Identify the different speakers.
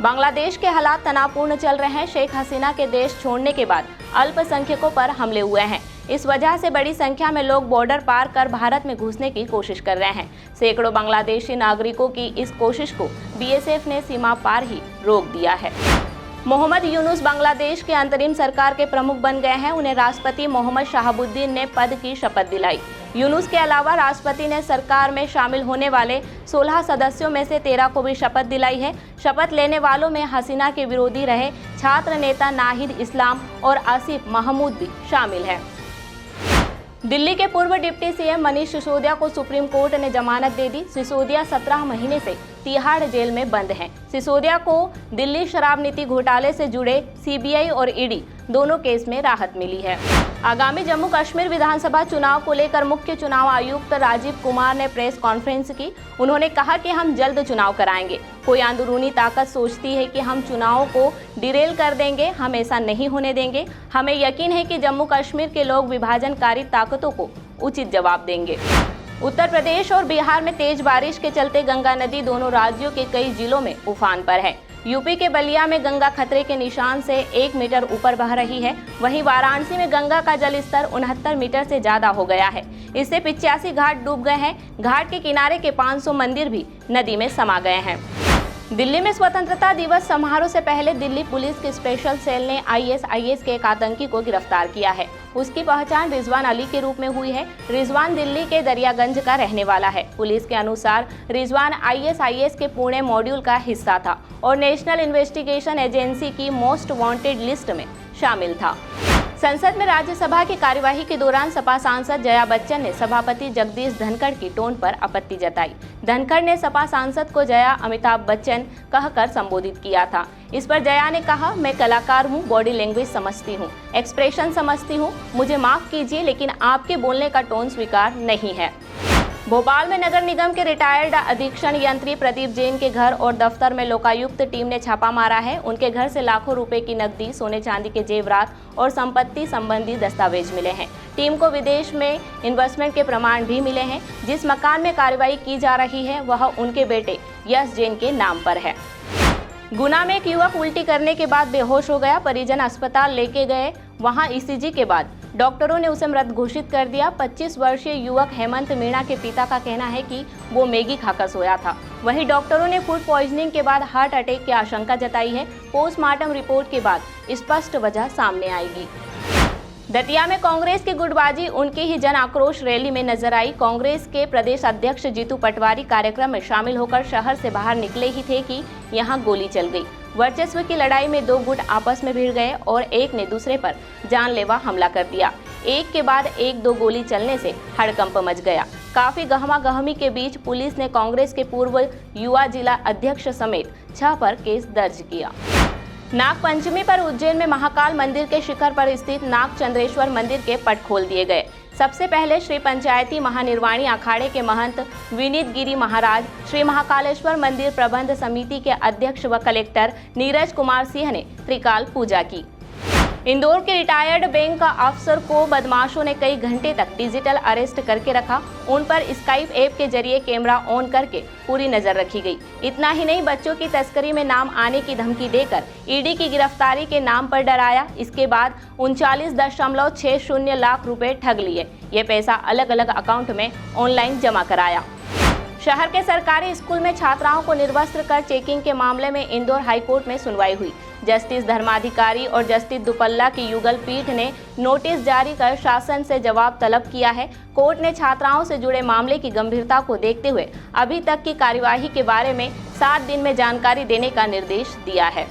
Speaker 1: बांग्लादेश के हालात तनावपूर्ण चल रहे हैं। शेख हसीना के देश छोड़ने के बाद अल्पसंख्यकों पर हमले हुए हैं। इस वजह से बड़ी संख्या में लोग बॉर्डर पार कर भारत में घुसने की कोशिश कर रहे हैं। सैकड़ों बांग्लादेशी नागरिकों की इस कोशिश को बीएसएफ ने सीमा पार ही रोक दिया है। मोहम्मद यूनुस बांग्लादेश के अंतरिम सरकार के प्रमुख बन गए हैं। उन्हें राष्ट्रपति मोहम्मद शहाबुद्दीन ने पद की शपथ दिलाई। यूनुस के अलावा राष्ट्रपति ने सरकार में शामिल होने वाले 16 सदस्यों में से 13 को भी शपथ दिलाई है। शपथ लेने वालों में हसीना के विरोधी रहे छात्र नेता नाहिद इस्लाम और आसिफ महमूद भी शामिल हैं। दिल्ली के पूर्व डिप्टी सीएम मनीष सिसोदिया को सुप्रीम कोर्ट ने जमानत दे दी। सिसोदिया 17 महीने से तिहाड़ जेल में बंद हैं। सिसोदिया को दिल्ली शराब नीति घोटाले से जुड़े सीबीआई और ईडी दोनों केस में राहत मिली है। आगामी जम्मू कश्मीर विधानसभा चुनाव को लेकर मुख्य चुनाव आयुक्त राजीव कुमार ने प्रेस कॉन्फ्रेंस की। उन्होंने कहा कि हम जल्द चुनाव कराएंगे। कोई अंदरूनी ताकत सोचती है कि हम चुनावों को डिरेल कर देंगे, हम ऐसा नहीं होने देंगे। हमें यकीन है कि जम्मू कश्मीर के लोग विभाजनकारी ताकतों को उचित जवाब देंगे। उत्तर प्रदेश और बिहार में तेज बारिश के चलते गंगा नदी दोनों राज्यों के कई जिलों में उफान पर है। यूपी के बलिया में गंगा खतरे के निशान से 1 मीटर ऊपर बह रही है। वहीं वाराणसी में गंगा का जलस्तर 69 मीटर से ज्यादा हो गया है। इससे 85 घाट डूब गए हैं। घाट के किनारे के 500 मंदिर भी नदी में समा गए हैं। दिल्ली में स्वतंत्रता दिवस समारोह से पहले दिल्ली पुलिस की स्पेशल सेल ने आईएसआईएस के एक आतंकी को गिरफ्तार किया है। उसकी पहचान रिजवान अली के रूप में हुई है। रिजवान दिल्ली के दरियागंज का रहने वाला है। पुलिस के अनुसार रिजवान आईएसआईएस के पुणे मॉड्यूल का हिस्सा था और नेशनल इन्वेस्टिगेशन एजेंसी की मोस्ट वांटेड लिस्ट में शामिल था। संसद में राज्यसभा की कार्यवाही के दौरान सपा सांसद जया बच्चन ने सभापति जगदीश धनखड़ की टोन पर आपत्ति जताई। धनखड़ ने सपा सांसद को जया अमिताभ बच्चन कहकर संबोधित किया था। इस पर जया ने कहा, मैं कलाकार हूँ, बॉडी लैंग्वेज समझती हूँ, एक्सप्रेशन समझती हूँ, मुझे माफ कीजिए लेकिन आपके बोलने का टोन स्वीकार नहीं है। भोपाल में नगर निगम के रिटायर्ड अधीक्षण यंत्री प्रदीप जैन के घर और दफ्तर में लोकायुक्त टीम ने छापा मारा है। उनके घर से लाखों रुपए की नकदी, सोने चांदी के जेवरात और संपत्ति संबंधी दस्तावेज मिले हैं। टीम को विदेश में इन्वेस्टमेंट के प्रमाण भी मिले हैं। जिस मकान में कार्रवाई की जा रही है वह उनके बेटे यश जैन के नाम पर है। गुना में एक युवक उल्टी करने के बाद बेहोश हो गया। परिजन अस्पताल लेके गए। वहां ईसीजी के बाद डॉक्टरों ने उसे मृत घोषित कर दिया। 25 वर्षीय युवक हेमंत मीणा के पिता का कहना है कि वो मैगी खाकर सोया था। वहीं डॉक्टरों ने फूड पॉइजनिंग के बाद हार्ट अटैक की आशंका जताई है। पोस्टमार्टम रिपोर्ट के बाद स्पष्ट वजह सामने आएगी। दतिया में कांग्रेस की गुटबाजी उनकी ही जन आक्रोश रैली में नजर आई। कांग्रेस के प्रदेश अध्यक्ष जीतू पटवारी कार्यक्रम में शामिल होकर शहर से बाहर निकले ही थे कि यहां गोली चल गई। वर्चस्व की लड़ाई में 2 गुट आपस में भिड़ गए और एक ने दूसरे पर जानलेवा हमला कर दिया। एक के बाद एक 2 गोली चलने से हड़कंप मच गया। काफी गहमागहमी के बीच पुलिस ने कांग्रेस के पूर्व युवा जिला अध्यक्ष समेत 6 पर केस दर्ज किया। नाग पंचमी पर उज्जैन में महाकाल मंदिर के शिखर पर स्थित नाग चंद्रेश्वर मंदिर के पट खोल दिए गए। सबसे पहले श्री पंचायती महानिर्वाणी अखाड़े के महंत विनीत गिरी महाराज, श्री महाकालेश्वर मंदिर प्रबंध समिति के अध्यक्ष व कलेक्टर नीरज कुमार सिंह ने त्रिकाल पूजा की। इंदौर के रिटायर्ड बैंक का अफसर को बदमाशों ने कई घंटे तक डिजिटल अरेस्ट करके रखा। उन पर स्काइप ऐप के जरिए कैमरा ऑन करके पूरी नजर रखी गई। इतना ही नहीं, बच्चों की तस्करी में नाम आने की धमकी देकर ईडी की गिरफ्तारी के नाम पर डराया। इसके बाद 39.60 लाख रुपए ठग लिए। ये पैसा अलग अलग अकाउंट में ऑनलाइन जमा कराया। शहर के सरकारी स्कूल में छात्राओं को निर्वस्त्र कर चेकिंग के मामले में इंदौर हाईकोर्ट में सुनवाई हुई। जस्टिस धर्माधिकारी और जस्टिस दुपल्ला की युगल पीठ ने नोटिस जारी कर शासन से जवाब तलब किया है। कोर्ट ने छात्राओं से जुड़े मामले की गंभीरता को देखते हुए अभी तक की कार्यवाही के बारे में 7 दिन में जानकारी देने का निर्देश दिया है।